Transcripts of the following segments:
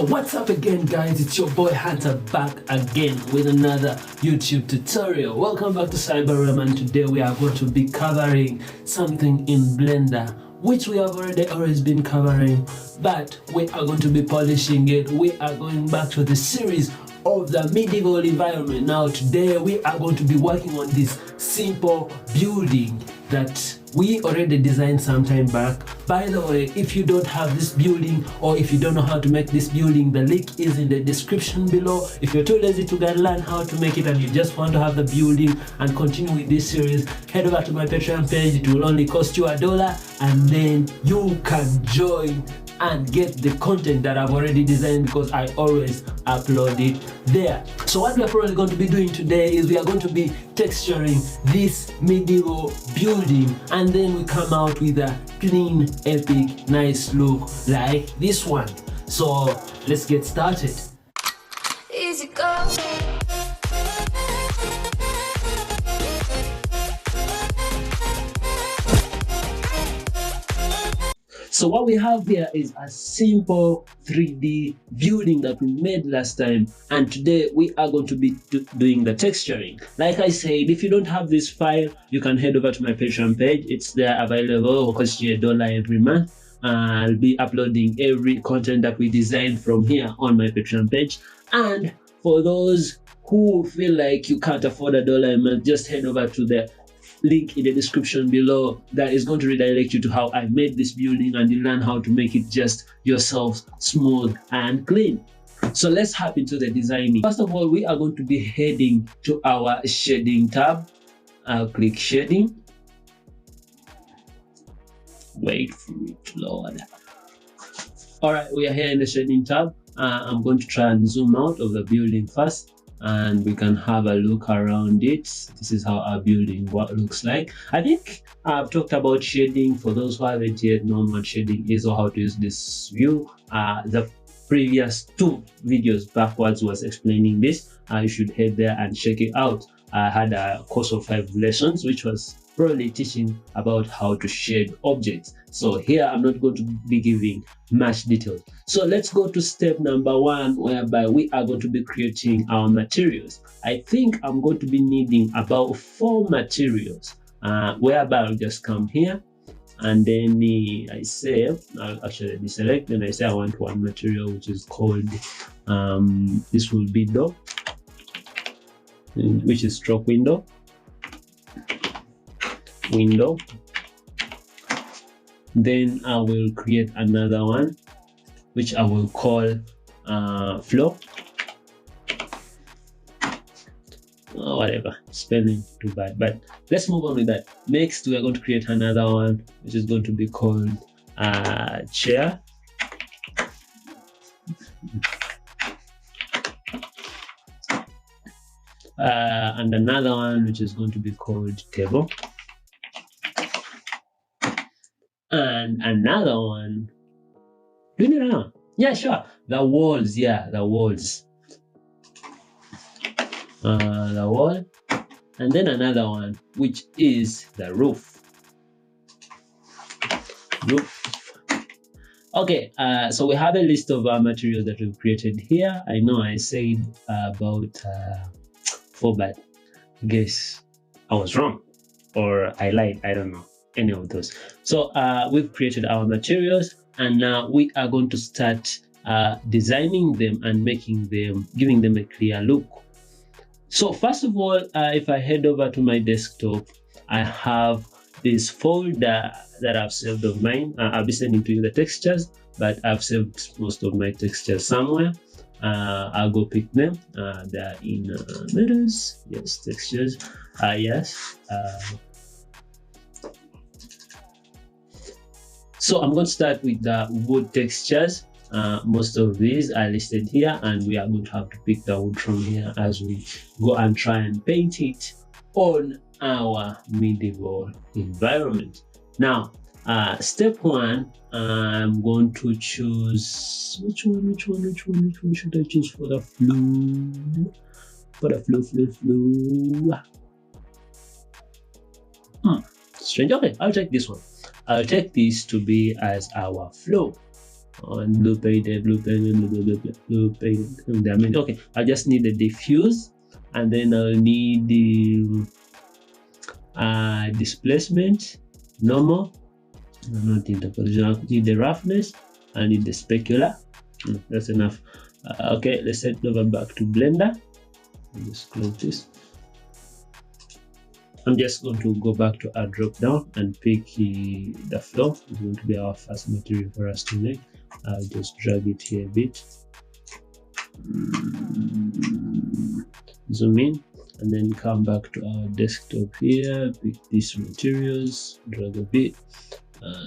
So what's up again, guys? It's your boy Hanter back again with another YouTube tutorial. Welcome back to Cyberrealm, and today we are going to be covering something in Blender which we have always been covering, but we are going to be polishing it. We are going back to the series of the medieval environment. Now today we are going to be working on this simple building that we already designed some time back. By the way, if you don't have this building or if you don't know how to make this building, the link is in the description below. If you're too lazy to go learn how to make it and you just want to have the building and continue with this series, head over to my Patreon page. It will only cost you $1 and then you can join and get the content that I've already designed, because I always upload it there. So what we're probably going to be doing today is we are going to be texturing this medieval building, and then we come out with a clean, epic, nice look like this one. So let's get started. Easy go. So what we have here is a simple 3D building that we made last time, and today we are going to be doing the texturing. Like I said, if you don't have this file, you can head over to my Patreon page. It's there available. It will cost you $1 every month. I'll be uploading every content that we designed from here on my Patreon page. And for those who feel like you can't afford $1 a month, just head over to the link in the description below. That is going to redirect you to how I made this building, and you learn how to make it just yourself, smooth and clean. So let's hop into the designing. First of all, we are going to be heading to our shading tab. I'll click shading. Wait for it to load. All right, we are here in the shading tab. I'm going to try and zoom out of the building first, and we can have a look around it. This is how our building looks like. I think I've talked about shading. For those who haven't yet known what shading is or how to use this view, the previous 2 videos backwards was explaining this. You should head there and check it out. I had a course of 5 lessons which was probably teaching about how to shade objects. So here I'm not going to be giving much details. So let's go to step number 1, whereby we are going to be creating our materials. I think I'm going to be needing about 4 materials, whereby I'll just come here and then I say, I'll actually deselect, and I say I want one material which is called, this will be door, which is stroke window. Then I will create another one which I will call floor, whatever, spelling too bad, but let's move on with that. Next we are going to create another one which is going to be called chair. And another one which is going to be called table, and another one, do you need another one? Yeah, sure, the walls. Yeah, the walls, the wall, and then another one which is the roof. Okay, so we have a list of materials that we've created here. I know I said about 4, but I guess I was wrong or I lied. I don't know any of those. So we've created our materials, and now we are going to start designing them and making them, giving them a clear look. So first of all, if I head over to my desktop, I have this folder that I've saved of mine. I'll be sending to you the textures, but I've saved most of my textures somewhere. I'll go pick them. They're in letters. Yes, textures. Yes. So I'm going to start with the wood textures. Most of these are listed here, and we are going to have to pick the wood from here as we go and try and paint it on our medieval environment. Now, step 1, I'm going to choose which one should I choose for the flow? Strange. Okay, I'll take this one. I'll take this to be as our flow. on blue painted. I mean, okay, I just need the diffuse, and then I'll need the displacement, normal. I don't need the position. I need the roughness. I need the specular. That's enough. Okay, let's head over back to Blender. I'll just close this. I'm just going to go back to our drop down and pick the floor. It's going to be our first material for us to make. I'll just drag it here a bit. Zoom in and then come back to our desktop here. Pick these materials, drag a bit,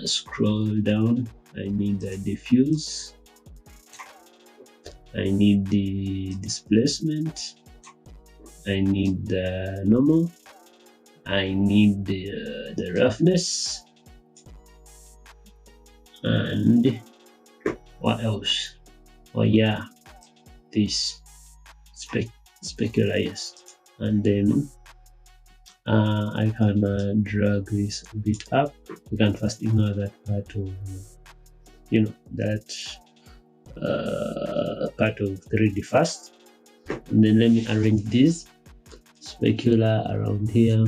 scroll down. I need the diffuse. I need the displacement. I need the normal. I need the roughness, and what else? Oh yeah, this specular, yes. And then I can drag this a bit up. You can first ignore that part of that part of 3D first, and then let me arrange this specular around here.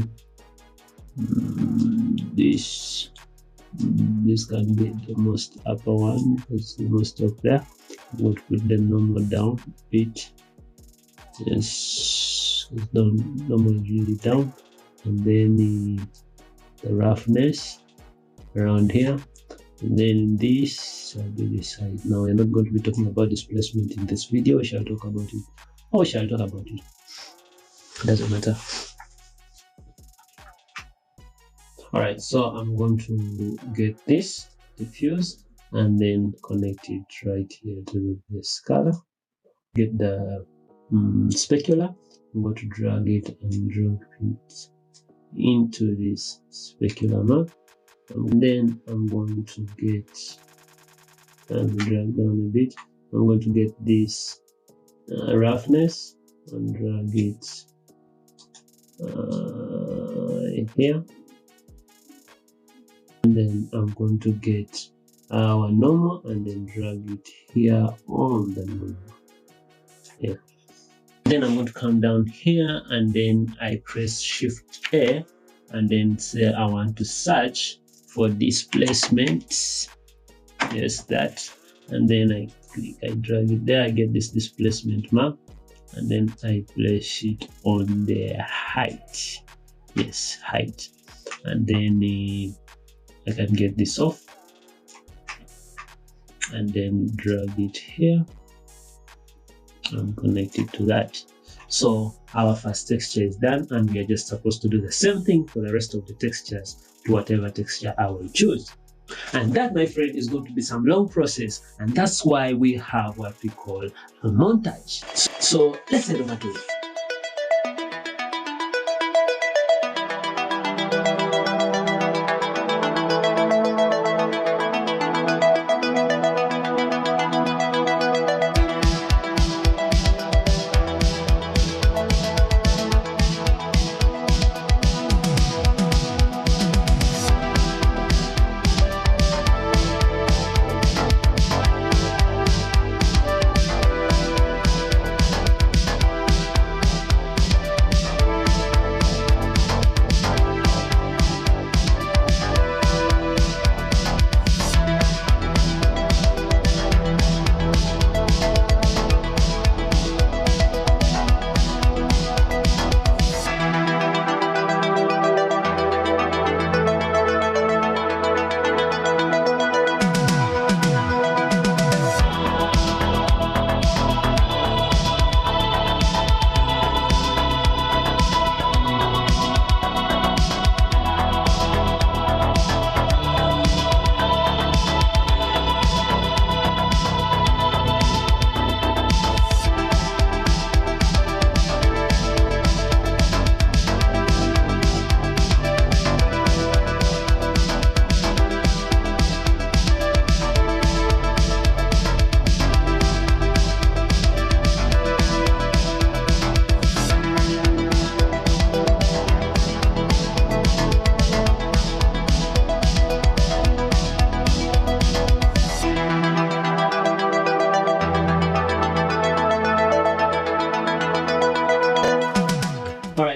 This can be the most upper one because the most up there. I'm going to put the normal down a bit. Yes, normal is really down, and then the roughness around here, and then this will be this side. Now we're not going to be talking about displacement in this video. We shall talk about it. Oh, we shall talk about it. Doesn't matter. Alright, so I'm going to get this diffuse and then connect it right here to the base color. Get the specular. I'm going to drag it and drop it into this specular map, and then I'm going to get and drag down a bit. I'm going to get this roughness and drag it here, and then I'm going to get our normal and then drag it here on the normal. Yeah. Then I'm going to come down here and then I press Shift A and then say I want to search for displacement. Yes, that, and then I click, I drag it there, I get this displacement map, and then I place it on the height. Yes, height, and then I can get this off and then drag it here and connect it to that. So our first texture is done, and we are just supposed to do the same thing for the rest of the textures to whatever texture I will choose. And that, my friend, is going to be some long process, and that's why we have what we call a montage. So let's head over to it.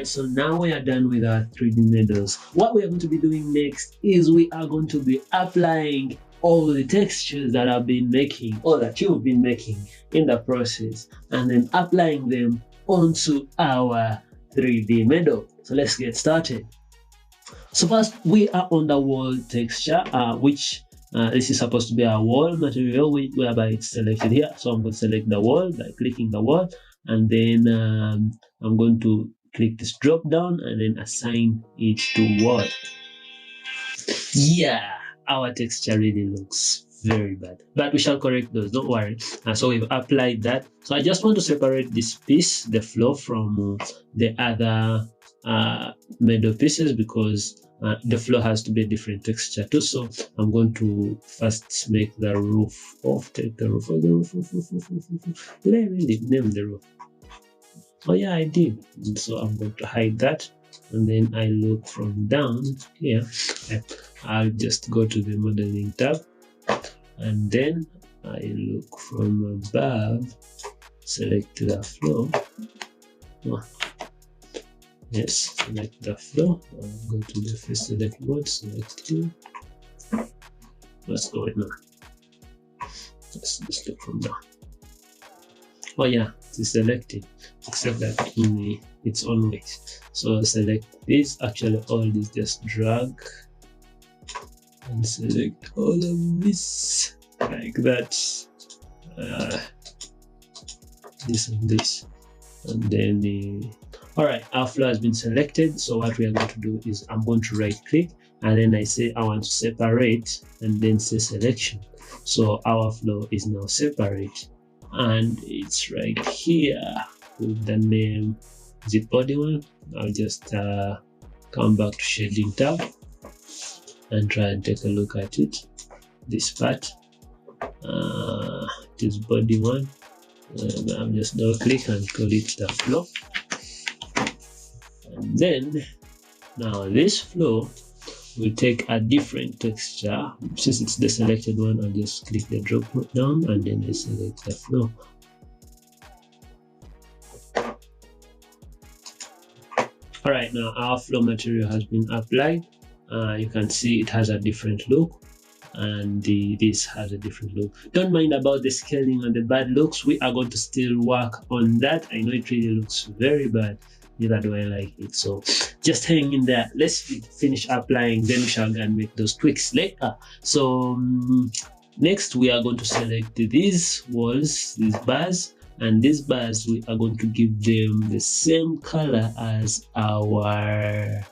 so now we are done with our 3D models. What we are going to be doing next is we are going to be applying all the textures that I've been making, or that you've been making in the process, and then applying them onto our 3D model. So let's get started. So first, we are on the wall texture, which this is supposed to be our wall material, whereby it's selected here. So I'm going to select the wall by clicking the wall, and then I'm going to click this drop down and then assign it to wall. Yeah, our texture really looks very bad, but we shall correct those, don't worry. So we've applied that. So I just want to separate this piece, the floor, from the other middle pieces, because the floor has to be a different texture too. So I'm going to first make the roof off. Take the roof of the roof. Did I really name the roof? Oh yeah, I did. And so I'm going to hide that, and then I look from down here. I'll just go to the modeling tab, and then I look from above, select the floor. Yes, select the floor. I'll go to the face select mode, select it. What's going on? Let's just look from down. Oh yeah, it's selected, except that in its own way. So select this, actually all this, just drag and select all of this like that. This and this, and then all right, our floor has been selected. So what we are going to do is I'm going to right click, and then I say I want to separate, and then say selection. So our floor is now separate, and it's right here with the name. Is it body one? I'll just come back to shading tab and try and take a look at it. This part, it is body one. I'm just double click and call it the floor. And then now this floor will take a different texture. Since it's the selected one, I'll just click the drop down and then I select the floor. All right, now our floor material has been applied. You can see it has a different look, and this has a different look. Don't mind about the scaling and the bad looks. We are going to still work on that. I know it really looks very bad, neither do I like it, so just hang in there. Let's finish applying, then we shall go and make those tweaks later. So next we are going to select these walls, these bars, and these bars we are going to give them the same color as our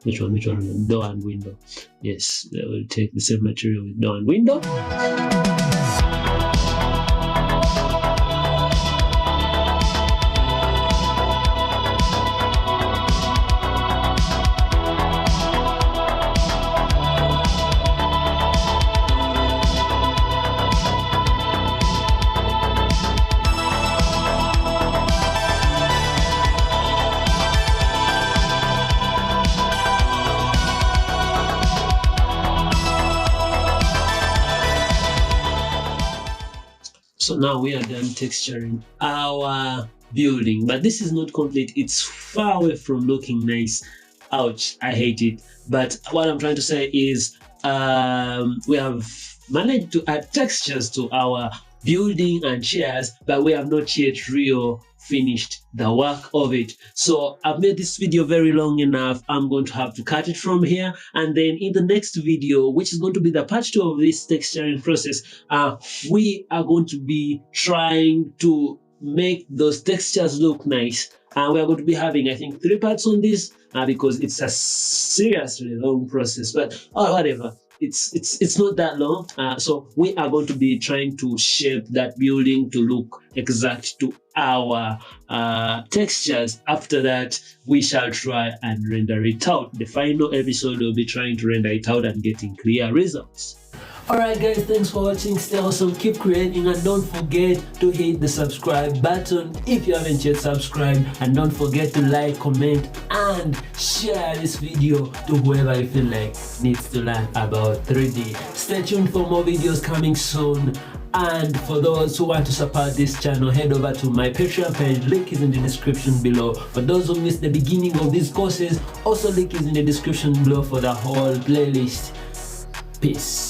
which one door and window. Yes, they will take the same material with door and window. So now we are done texturing our building, but this is not complete. It's far away from looking nice. Ouch, I hate it. But what I'm trying to say is we have managed to add textures to our building and chairs, but we have not yet finished the work of it. So I've made this video very long enough. I'm going to have to cut it from here, and then in the next video, which is going to be the part 2 of this texturing process, we are going to be trying to make those textures look nice, and we are going to be having, I think, 3 parts on this because it's a seriously long process, but whatever. It's not that long. So we are going to be trying to shape that building to look exact to our textures. After that, we shall try and render it out. The final episode will be trying to render it out and getting clear results. Alright guys, thanks for watching. Stay awesome, keep creating, and don't forget to hit the subscribe button if you haven't yet subscribed, and don't forget to like, comment and share this video to whoever you feel like needs to learn about 3D. Stay tuned for more videos coming soon. And for those who want to support this channel, head over to my Patreon page. Link is in the description below. For those who missed the beginning of these courses, also link is in the description below for the whole playlist. Peace.